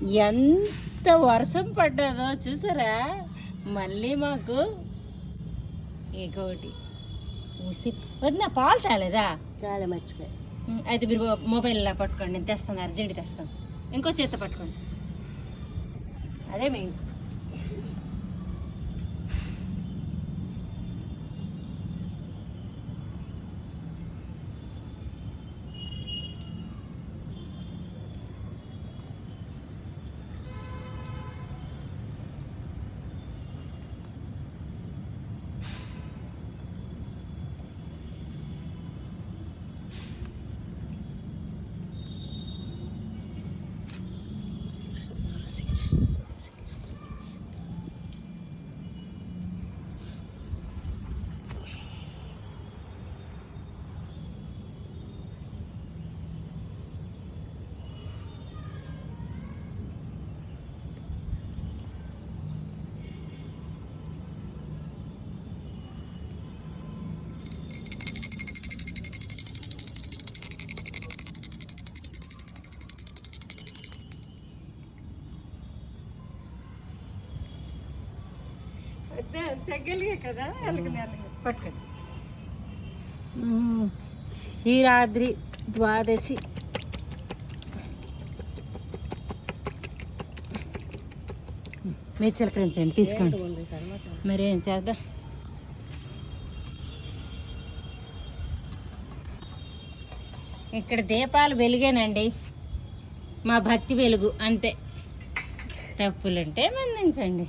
ఎంత వర్షం పడ్డదో చూసారా. మళ్ళీ మాకు ఇంకోటి ఉసిరి వదిన పాలు తాలేదా? చాలా మర్చిపోయి. అయితే మీరు మొబైల్లో పట్టుకోండి, నేను తెస్తాను, అర్జెంట్ తెస్తాను. ఇంకో చేత పట్టుకోండి, అదే మెయిన్. చెగ్గలిగే కదా, పట్టుకోండి. క్షీరాద్రి ద్వాదశి మీరు చిలకరించండి, తీసుకోండి. మరి ఏం చేద్దాం. ఇక్కడ దీపాలు వెలిగేనండి, మా భక్తి వెలుగు అంతే. తప్పులుంటే మన్నించండి.